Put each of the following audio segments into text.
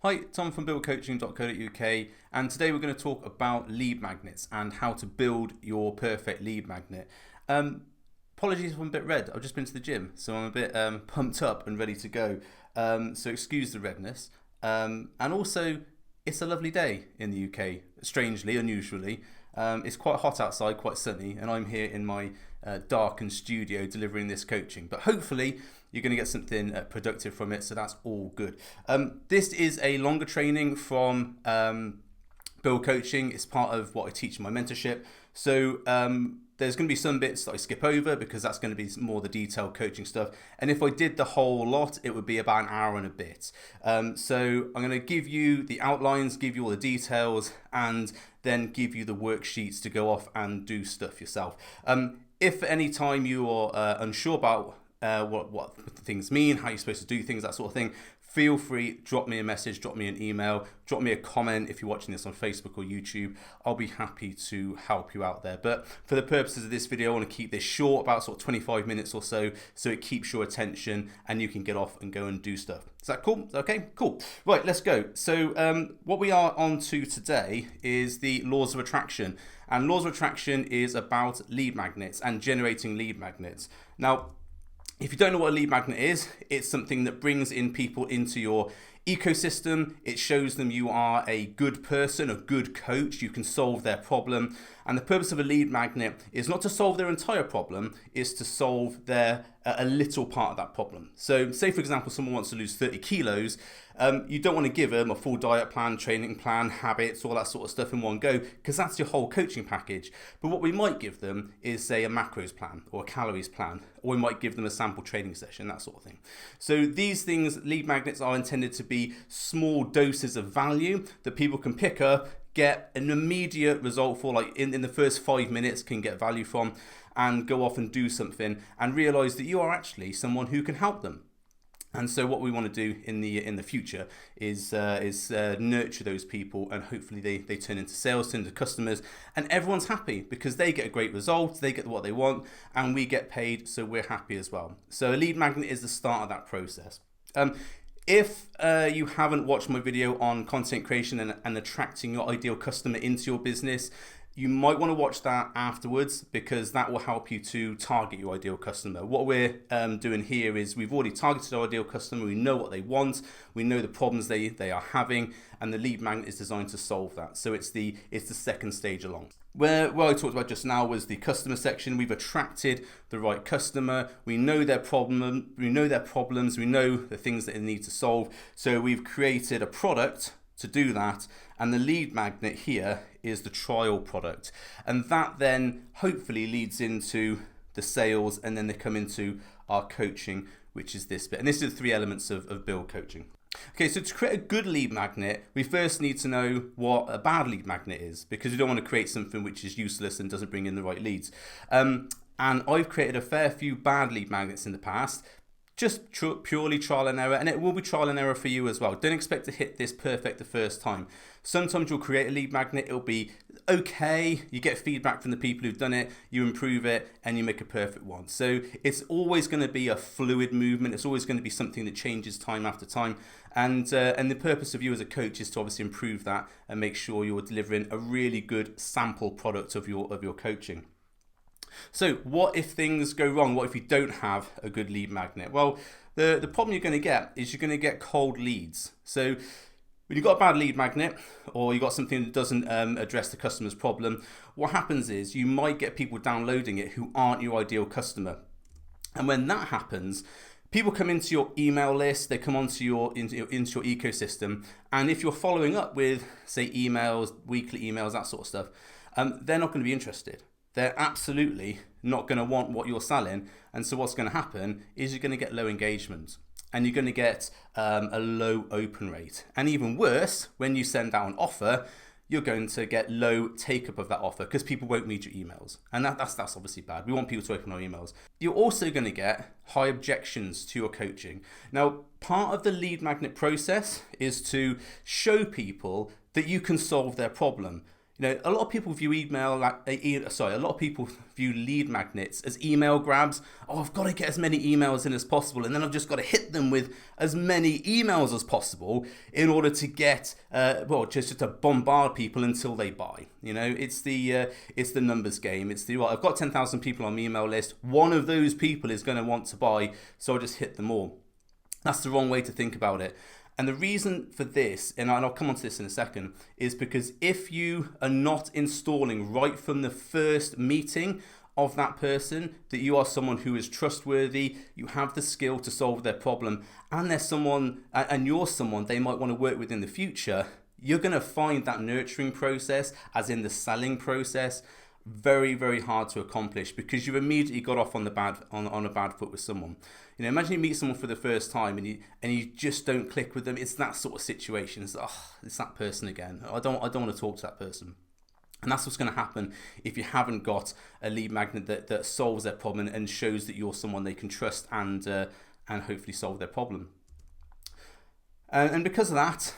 Hi, Tom from buildcoaching.co.uk, and today we're going to talk about lead magnets and how to build your perfect lead magnet. Apologies if I'm a bit red, I've just been to the gym, so I'm a bit pumped up and ready to go. So excuse the redness. And also, it's a lovely day in the UK, strangely, unusually. It's quite hot outside, quite sunny, and I'm here in my darkened studio delivering this coaching. But hopefully, you're going to get something productive from it, so that's all good. This is a longer training from Build Coaching. It's part of what I teach in my mentorship. So there's going to be some bits that I skip over because that's going to be more the detailed coaching stuff. And if I did the whole lot, it would be about an hour and a bit. So I'm going to give you the outlines, give you all the details, and then give you the worksheets to go off and do stuff yourself. If at any time you are unsure about what things mean, how you're supposed to do things, that sort of thing, feel free, drop me a message, drop me an email, drop me a comment if you're watching this on Facebook or YouTube. I'll be happy to help you out there. But for the purposes of this video, I want to keep this short, about sort of 25 minutes or so it keeps your attention and you can get off and go and do stuff. Is that cool? Okay, cool. Right, let's go. So what we are on to today is the laws of attraction. And laws of attraction is about lead magnets and generating lead magnets. Now, if you don't know what a lead magnet is, it's something that brings in people into your ecosystem. It shows them you are a good person, a good coach. You can solve their problem. And the purpose of a lead magnet is not to solve their entire problem, it's to solve their a little part of that problem. So say, for example, someone wants to lose 30 kilos. You don't want to give them a full diet plan, training plan, habits, all that sort of stuff in one go, because that's your whole coaching package. But what we might give them is, say, a macros plan or a calories plan, or we might give them a sample training session, that sort of thing. So these things, lead magnets, are intended to be small doses of value that people can pick up, get an immediate result for, like in the first 5 minutes can get value from, and go off and do something and realize that you are actually someone who can help them. And so what we want to do in the future is nurture those people, and hopefully they turn into sales, turn into customers, and everyone's happy because they get a great result, they get what they want, and we get paid, so we're happy as well. So a lead magnet is the start of that process. If you haven't watched my video on content creation and attracting your ideal customer into your business, you might want to watch that afterwards, because that will help you to target your ideal customer. What we're doing here is we've already targeted our ideal customer. We know what they want. We know the problems they are having, and the lead magnet is designed to solve that. So it's the second stage along. Where what I talked about just now was the customer section. We've attracted the right customer. We know their problem. We know their problems. We know the things that they need to solve. So we've created a product to do that, and the lead magnet here is the trial product, and that then hopefully leads into the sales, and then they come into our coaching, which is this bit. And this is the three elements of Build Coaching. Okay, so to create a good lead magnet, we first need to know what a bad lead magnet is, because you don't want to create something which is useless and doesn't bring in the right leads. And I've created a fair few bad lead magnets in the past, just purely trial and error, and it will be trial and error for you as well. Don't expect to hit this perfect the first time. Sometimes you'll create a lead magnet, it'll be okay, you get feedback from the people who've done it, you improve it, and you make a perfect one. So it's always going to be a fluid movement. It's always going to be something that changes time after time, and the purpose of you as a coach is to obviously improve that and make sure you're delivering a really good sample product of your coaching. So what if things go wrong? What if you don't have a good lead magnet? Well, the problem you're going to get is you're going to get cold leads. So when you've got a bad lead magnet, or you've got something that doesn't address the customer's problem, what happens is you might get people downloading it who aren't your ideal customer. And when that happens, people come into your email list, they come into your ecosystem, and if you're following up with, say, emails, weekly emails, that sort of stuff, they're not going to be interested. They're absolutely not going to want what you're selling. And so what's going to happen is you're going to get low engagement, and you're going to get a low open rate. And even worse, when you send out an offer, you're going to get low take up of that offer because people won't read your emails. And that's obviously bad. We want people to open our emails. You're also going to get high objections to your coaching. Now, part of the lead magnet process is to show people that you can solve their problem. A lot of people view a lot of people view lead magnets as email grabs. Oh, I've got to get as many emails in as possible, and then I've just got to hit them with as many emails as possible in order to get, just to bombard people until they buy. It's the numbers game. It's I've got 10,000 people on my email list. One of those people is going to want to buy, so I'll just hit them all. That's the wrong way to think about it. And the reason for this, and I'll come on to this in a second, is because if you are not installing right from the first meeting of that person that you are someone who is trustworthy, you have the skill to solve their problem, and you're someone they might want to work with in the future, you're going to find that nurturing process, as in the selling process, very, very hard to accomplish, because you've immediately got off on a bad foot with someone. Imagine you meet someone for the first time and you just don't click with them. It's that sort of situation. It's that person again. I don't want to talk to that person. And that's what's going to happen if you haven't got a lead magnet that solves their problem and shows that you're someone they can trust and hopefully solve their problem. And because of that,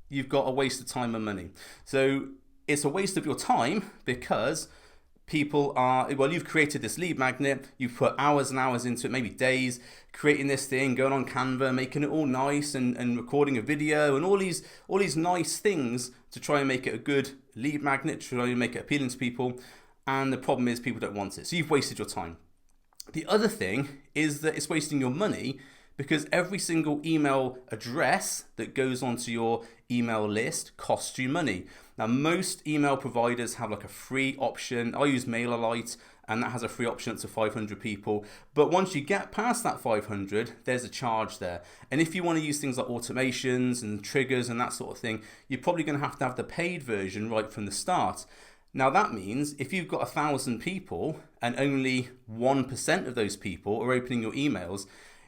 you've got a waste of time and money. So it's a waste of your time because you've created this lead magnet, you've put hours and hours into it, maybe days, creating this thing, going on Canva, making it all nice and recording a video and all these nice things to try and make it a good lead magnet, to try and make it appealing to people. And the problem is people don't want it. So you've wasted your time. The other thing is that it's wasting your money, because every single email address that goes onto your email list costs you money. Now, most email providers have like a free option. I use MailerLite, and that has a free option up to 500 people. But once you get past that 500, there's a charge there. And if you want to use things like automations and triggers and that sort of thing, you're probably going to have the paid version right from the start. Now, that means if you've got 1,000 people and only 1% of those people are opening your emails,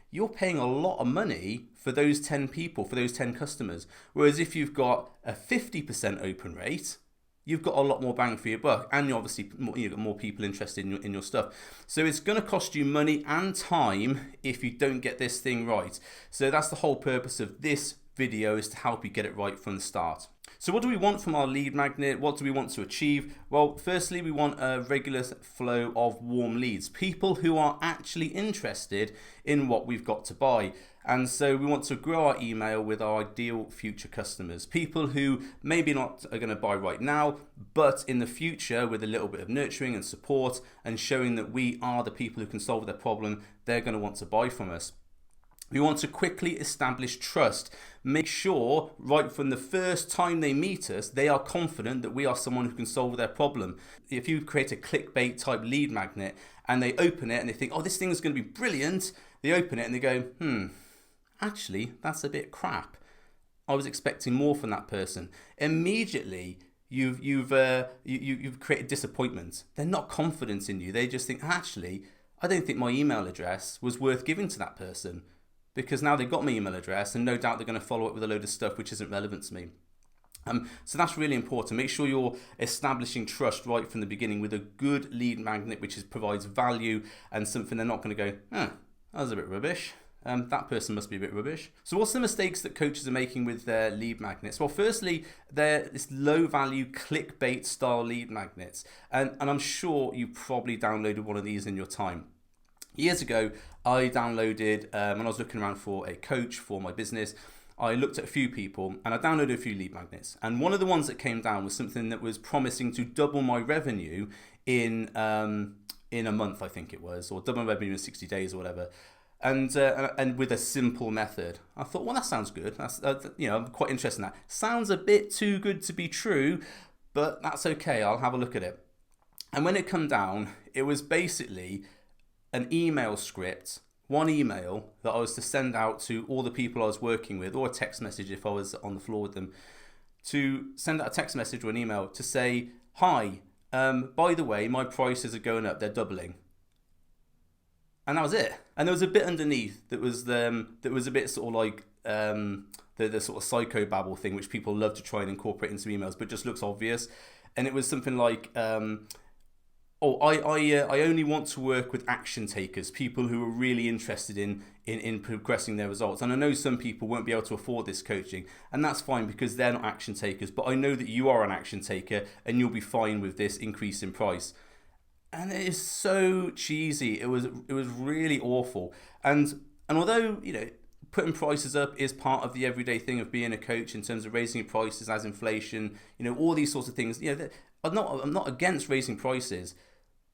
you're paying a lot of money for those 10 people, for those 10 customers. Whereas if you've got a 50% open rate, you've got a lot more bang for your buck, and you've got more people interested in your stuff. So it's going to cost you money and time if you don't get this thing right. So that's the whole purpose of this video, is to help you get it right from the start. So what do we want from our lead magnet? What do we want to achieve? Well, firstly, we want a regular flow of warm leads, people who are actually interested in what we've got to buy. And so we want to grow our email with our ideal future customers, people who maybe not are going to buy right now, but in the future, with a little bit of nurturing and support and showing that we are the people who can solve their problem, they're going to want to buy from us. We want to quickly establish trust. Make sure right from the first time they meet us, they are confident that we are someone who can solve their problem. If you create a clickbait type lead magnet and they open it and they think, oh, this thing is going to be brilliant, they open it and they go, actually, that's a bit crap. I was expecting more from that person. Immediately, you've created disappointment. They're not confident in you. They just think, actually, I don't think my email address was worth giving to that person, because now they've got my email address and no doubt they're going to follow up with a load of stuff which isn't relevant to me. So that's really important. Make sure you're establishing trust right from the beginning with a good lead magnet which provides value and something they're not going to go, that was a bit rubbish. That person must be a bit rubbish. So what's the mistakes that coaches are making with their lead magnets? Well, firstly, they're this low value clickbait style lead magnets. And I'm sure you probably downloaded one of these in your time. Years ago, I downloaded, when I was looking around for a coach for my business, I looked at a few people and I downloaded a few lead magnets. And one of the ones that came down was something that was promising to double my revenue in a month, I think it was, or double my revenue in 60 days or whatever. And with a simple method. I thought, well, that sounds good. That's I'm quite interested in that. Sounds a bit too good to be true, but that's okay. I'll have a look at it. And when it came down, it was basically an email script, one email that I was to send out to all the people I was working with, or a text message if I was on the floor with them, to send out a text message or an email to say, hi, by the way, my prices are going up, they're doubling. And that was it. And there was a bit underneath that was a bit sort of like the sort of psychobabble thing, which people love to try and incorporate into emails, but just looks obvious. And it was something like, I only want to work with action takers, people who are really interested in progressing their results. And I know some people won't be able to afford this coaching, and that's fine because they're not action takers. But I know that you are an action taker, and you'll be fine with this increase in price. And it is so cheesy. It was really awful. And although putting prices up is part of the everyday thing of being a coach in terms of raising your prices as inflation, all these sorts of things. I'm not against raising prices,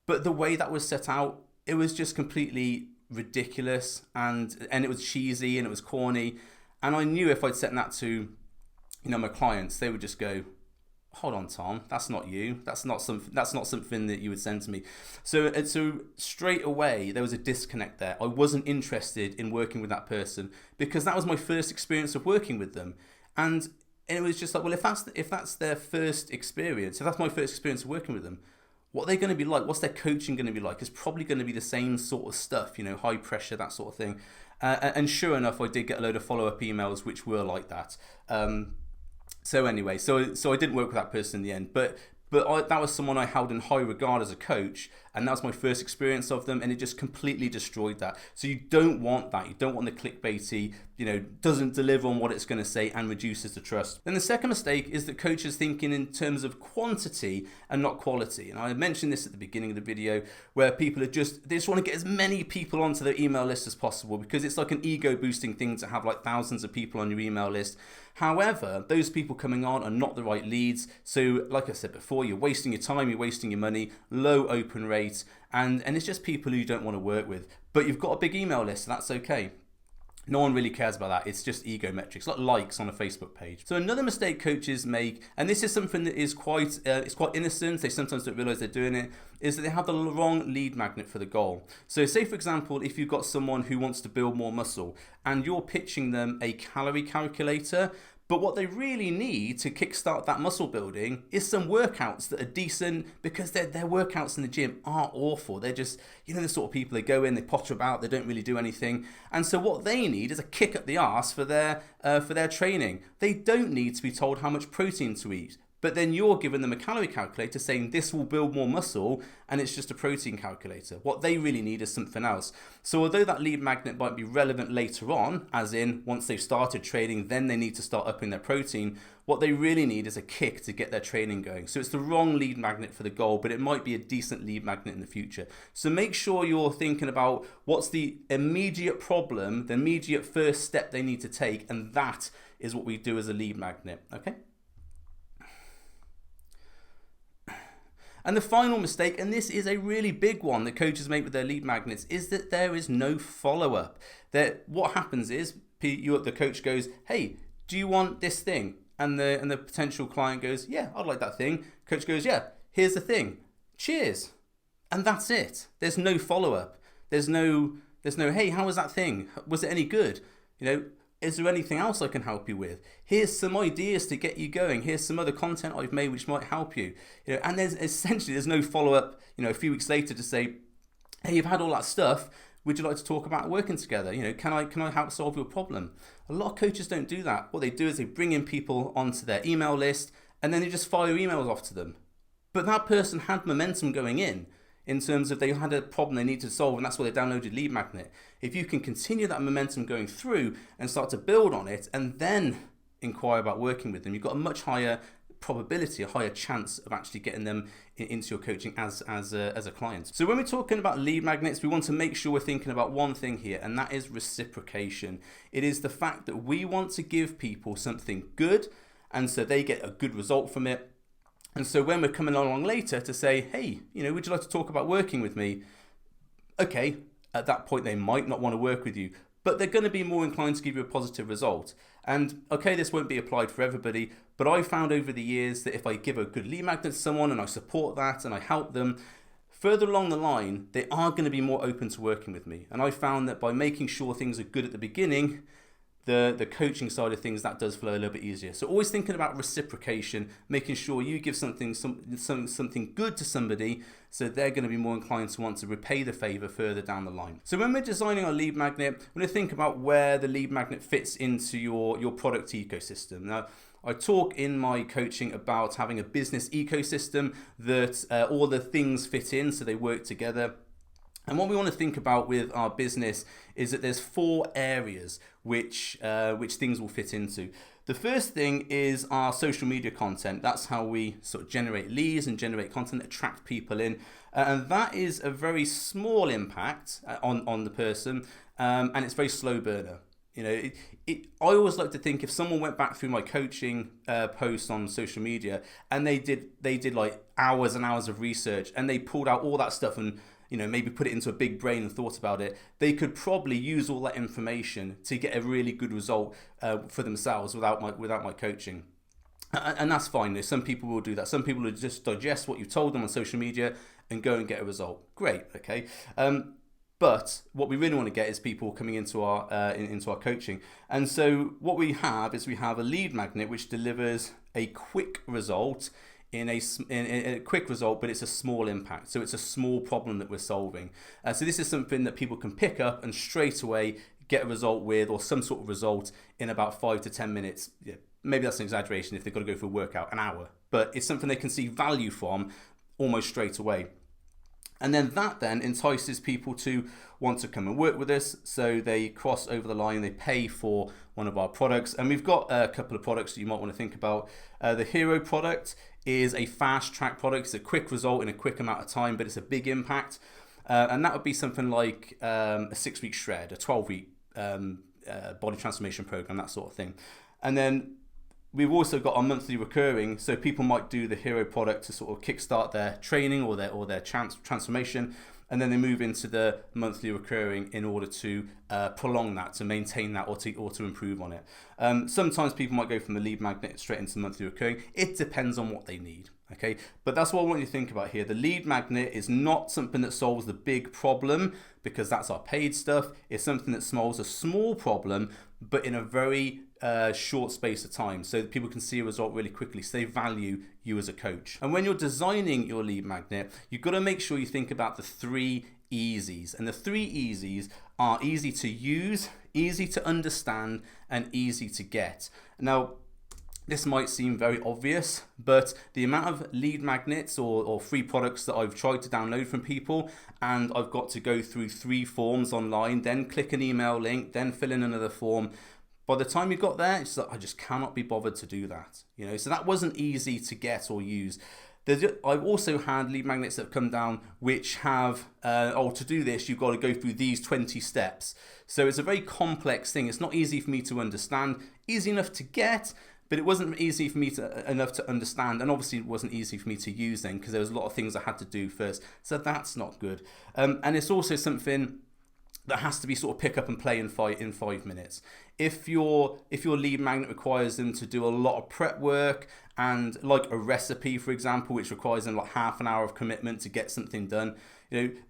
but the way that was set out, it was just completely ridiculous, and it was cheesy and it was corny. And I knew if I'd sent that to my clients, they would just go, hold on, Tom, that's not you. That's not something that you would send to me. So straight away there was a disconnect there. I wasn't interested in working with that person because that was my first experience of working with them, and it was just like, well, if that's their first experience, if that's my first experience of working with them, what are they going to be like? What's their coaching going to be like? It's probably going to be the same sort of stuff, high pressure, that sort of thing. And sure enough, I did get a load of follow-up emails which were like that. So anyway, so I didn't work with that person in the end, but that was someone I held in high regard as a coach, and that was my first experience of them, and it just completely destroyed that. So you don't want that. You don't want the clickbaity, doesn't deliver on what it's going to say and reduces the trust. Then the second mistake is that coaches thinking in terms of quantity and not quality. And I mentioned this at the beginning of the video, where people they just want to get as many people onto their email list as possible because it's like an ego boosting thing to have like thousands of people on your email list. However, those people coming on are not the right leads. So like I said before, you're wasting your time, you're wasting your money, low open rate, and it's just people who you don't want to work with. But you've got a big email list, so that's okay. No one really cares about that. It's just ego metrics, like likes on a Facebook page. So another mistake coaches make, and this is something that is quite innocent, they sometimes don't realize they're doing it, is that they have the wrong lead magnet for the goal. So say, for example, if you've got someone who wants to build more muscle and you're pitching them a calorie calculator, but what they really need to kickstart that muscle building is some workouts that are decent, because their workouts in the gym are awful. They're just, the sort of people, they go in, they potter about, they don't really do anything. And so what they need is a kick up the arse for their training. They don't need to be told how much protein to eat. But then you're giving them a calorie calculator saying this will build more muscle, and it's just a protein calculator. What they really need is something else. So although that lead magnet might be relevant later on, as in once they've started training, then they need to start upping their protein, what they really need is a kick to get their training going. So it's the wrong lead magnet for the goal, but it might be a decent lead magnet in the future. So make sure you're thinking about what's the immediate problem, the immediate first step they need to take, and that is what we do as a lead magnet, okay? And the final mistake, and this is a really big one that coaches make with their lead magnets, is that there is no follow-up. What happens is the coach goes, hey, do you want this thing? And the potential client goes, yeah, I'd like that thing. Coach goes, yeah, here's the thing. Cheers. And that's it. There's no follow-up. There's no, hey, how was that thing? Was it any good? Is there anything else I can help you with? Here's some ideas to get you going. Here's some other content I've made which might help you. And there's no follow-up, a few weeks later to say, hey, you've had all that stuff. Would you like to talk about working together? Can I help solve your problem? A lot of coaches don't do that. What they do is they bring in people onto their email list and then they just fire emails off to them. But that person had momentum going in terms of they had a problem they needed to solve, and that's why they downloaded Lead Magnet. If you can continue that momentum going through and start to build on it and then inquire about working with them, you've got a much higher probability, a higher chance of actually getting them into your coaching as a client. So when we're talking about lead magnets, we want to make sure we're thinking about one thing here, and that is reciprocation. It is the fact that we want to give people something good, and so they get a good result from it. And so when we're coming along later to say, hey, would you like to talk about working with me? Okay, at that point they might not want to work with you, but they're going to be more inclined to give you a positive result. And okay, this won't be applied for everybody, but I found over the years that if I give a good lead magnet to someone and I support that and I help them, further along the line, they are going to be more open to working with me. And I found that by making sure things are good at the beginning, the coaching side of things, that does flow a little bit easier. So always thinking about reciprocation, making sure you give something good to somebody, so they're going to be more inclined to want to repay the favor further down the line. So when we're designing our lead magnet, we're going to think about where the lead magnet fits into your product ecosystem. Now, I talk in my coaching about having a business ecosystem that all the things fit in so they work together. And what we want to think about with our business is that there's 4 areas which things will fit into. The first thing is our social media content. That's how we sort of generate leads and generate content, attract people in. And that is a very small impact on the person, and it's very slow burner. You know, I always like to think if someone went back through my coaching posts on social media and they did like hours and hours of research and they pulled out all that stuff and maybe put it into a big brain and thought about it, they could probably use all that information to get a really good result for themselves without my coaching. And that's fine. Some people will do that. Some people will just digest what you told them on social media and go and get a result. Great, okay. But what we really want to get is people coming into our coaching. And so what we have is we have a lead magnet which delivers a quick result in a quick result, but it's a small impact. So it's a small problem that we're solving. So this is something that people can pick up and straight away get a result with, or some sort of result in about 5 to 10 minutes. Yeah, maybe that's an exaggeration if they've got to go for a workout, an hour, but it's something they can see value from almost straight away. And then that then entices people to want to come and work with us. So they cross over the line, they pay for one of our products. And we've got a couple of products that you might want to think about. The Hero product is a fast track product. It's a quick result in a quick amount of time, but it's a big impact. And that would be something like a 6-week shred, a 12-week body transformation program, that sort of thing. And then we've also got our monthly recurring, so people might do the Hero product to sort of kickstart their training or their transformation, and then they move into the monthly recurring in order to prolong that, to maintain that, or to improve on it. Sometimes people might go from the lead magnet straight into the monthly recurring. It depends on what they need. Okay, but that's what I want you to think about here. The lead magnet is not something that solves the big problem, because that's our paid stuff. It's something that solves a small problem, but in a very short space of time, so that people can see a result really quickly, so they value you as a coach. And when you're designing your lead magnet, you've got to make sure you think about the 3 easies. And the 3 easies are easy to use, easy to understand, and easy to get. Now, this might seem very obvious, but the amount of lead magnets or free products that I've tried to download from people, and I've got to go through 3 forms online, then click an email link, then fill in another form. By the time you got there, it's like, I just cannot be bothered to do that. So that wasn't easy to get or use. I've also had lead magnets that have come down which have, to do this, you've got to go through these 20 steps. So it's a very complex thing. It's not easy for me to understand, easy enough to get, but it wasn't easy for me enough to understand, and obviously it wasn't easy for me to use then, because there was a lot of things I had to do first. So that's not good. And it's also something that has to be sort of pick up and play in 5 minutes. If your lead magnet requires them to do a lot of prep work, and like a recipe, for example, which requires them like half an hour of commitment to get something done,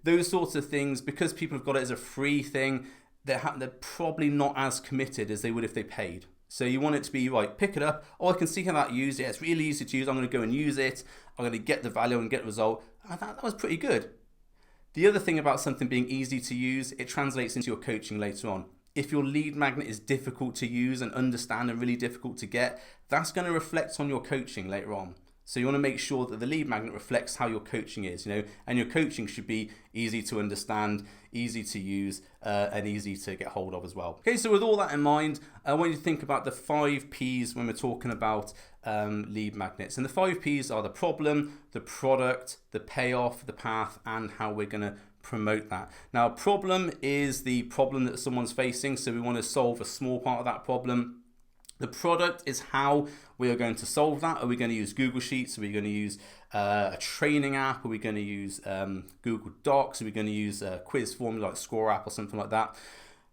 those sorts of things, because people have got it as a free thing, they're probably not as committed as they would if they paid. So you want it to be, right, pick it up. Oh, I can see how that used. Yeah, it's really easy to use. I'm going to go and use it. I'm going to get the value and get the result. I thought that was pretty good. The other thing about something being easy to use, it translates into your coaching later on. If your lead magnet is difficult to use and understand and really difficult to get, that's going to reflect on your coaching later on. So you want to make sure that the lead magnet reflects how your coaching is, and your coaching should be easy to understand, easy to use, and easy to get hold of as well. Okay, so with all that in mind, I want you to think about the 5 P's when we're talking about lead magnets. And the 5 P's are the problem, the product, the payoff, the path, and how we're going to promote that. Now, problem is the problem that someone's facing, so we want to solve a small part of that problem. The product is how we are going to solve that. Are we going to use Google Sheets? Are we going to use a training app? Are we going to use Google Docs? Are we going to use a quiz form like Score App or something like that?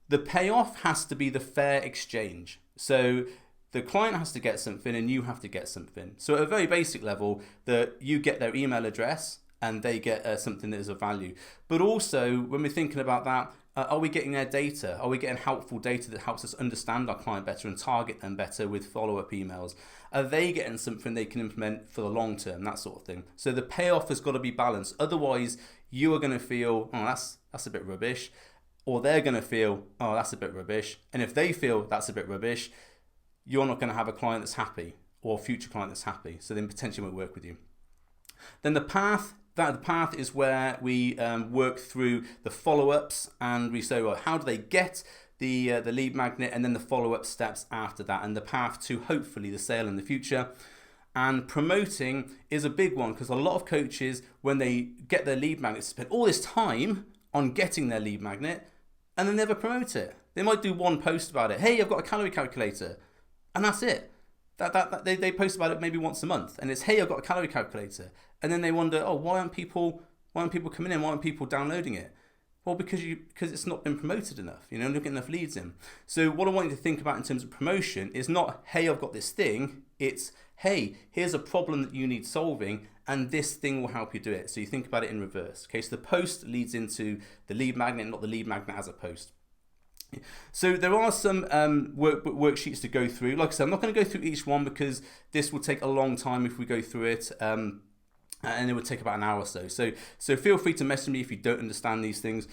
The payoff has to be the fair exchange. So the client has to get something and you have to get something. So at a very basic level, that you get their email address and they get something that is of value. But also, when we're thinking about that, are we getting their data? Are we getting helpful data that helps us understand our client better and target them better with follow-up emails? Are they getting something they can implement for the long term, that sort of thing? So the payoff has got to be balanced. Otherwise, you are going to feel, oh, that's a bit rubbish. Or they're going to feel, oh, that's a bit rubbish. And if they feel that's a bit rubbish, you're not going to have a client that's happy. or a future client that's happy, so then potentially won't work with you. Then the path is where we work through the follow-ups, and we say, well, how do they get the lead magnet, and then the follow-up steps after that, and the path to hopefully the sale in the future. And promoting is a big one, because a lot of coaches, when they get their lead magnet, spend all this time on getting their lead magnet and they never promote it. They might do one post about it. Hey, I've got a calorie calculator, and that's it. They post about it maybe once a month, and it's, hey, I've got a calorie calculator, and then they wonder, oh, why aren't people coming in? Why aren't people downloading it? Well, because it's not been promoted enough. Not getting enough leads in. So what I want you to think about in terms of promotion is not, hey, I've got this thing. It's, hey, here's a problem that you need solving, and this thing will help you do it. So you think about it in reverse. Okay, so the post leads into the lead magnet, not the lead magnet as a post. So there are some worksheets to go through. Like I said, I'm not going to go through each one because this will take a long time if we go through it. And it would take about an hour or so. So feel free to message me if you don't understand these things.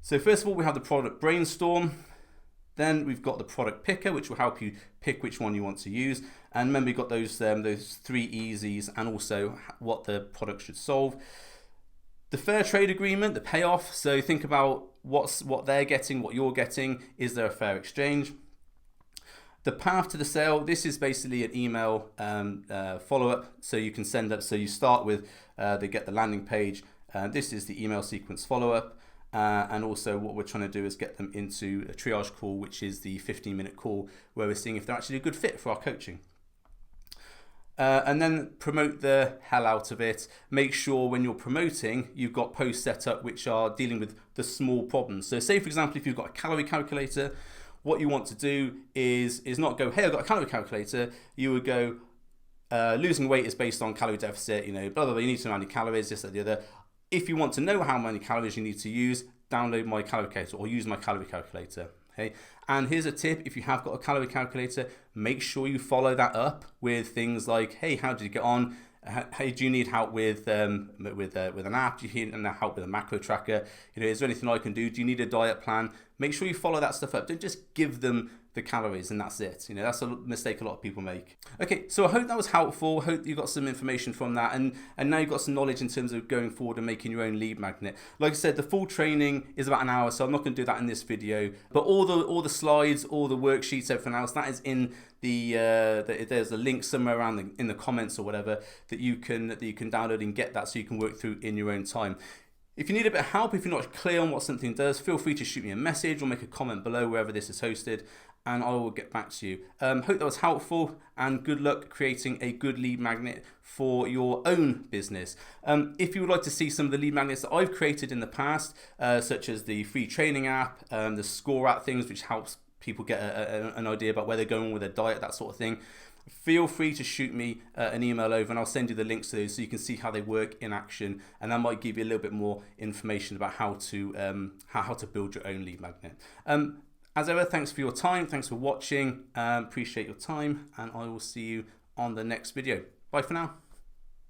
So first of all, we have the product brainstorm. Then we've got the product picker, which will help you pick which one you want to use. And remember, you've got those 3 easies and also what the product should solve. The fair trade agreement, the payoff. So think about what they're getting, what you're getting. Is there a fair exchange? The path to the sale, this is basically an email follow-up, so you can send up. So you start with, they get the landing page. This is the email sequence follow-up. And also what we're trying to do is get them into a triage call, which is the 15-minute call where we're seeing if they're actually a good fit for our coaching. And then promote the hell out of it. Make sure when you're promoting, you've got posts set up which are dealing with the small problems. So say, for example, if you've got a calorie calculator, what you want to do is not go, hey, I've got a calorie calculator. You would go, losing weight is based on calorie deficit, blah, blah, blah. You need to know how many calories, this, that, the other. If you want to know how many calories you need to use, download my calorie calculator or use my calorie calculator. Okay. And here's a tip: if you have got a calorie calculator, make sure you follow that up with things like, hey, how did you get on? Hey, do you need help with an app? Do you need help with a macro tracker? Is there anything I can do? Do you need a diet plan? Make sure you follow that stuff up. Don't just give them the calories and that's it. That's a mistake a lot of people make. Okay, so I hope that was helpful. I hope you got some information from that, and now you've got some knowledge in terms of going forward and making your own lead magnet. Like I said, the full training is about an hour, so I'm not going to do that in this video. But all the slides, all the worksheets, everything else, that is in there's a link somewhere around in the comments or whatever that you can download and get that, so you can work through in your own time. If you need a bit of help, if you're not clear on what something does, feel free to shoot me a message or make a comment below wherever this is hosted, and I will get back to you. Hope that was helpful, and good luck creating a good lead magnet for your own business. If you would like to see some of the lead magnets that I've created in the past, such as the free training app, the Score app things, which helps people get an idea about where they're going with their diet, that sort of thing, feel free to shoot me an email over, and I'll send you the links to those so you can see how they work in action, and that might give you a little bit more information about how to build your own lead magnet. As ever, thanks for your time, thanks for watching, appreciate your time, and I will see you on the next video. Bye for now.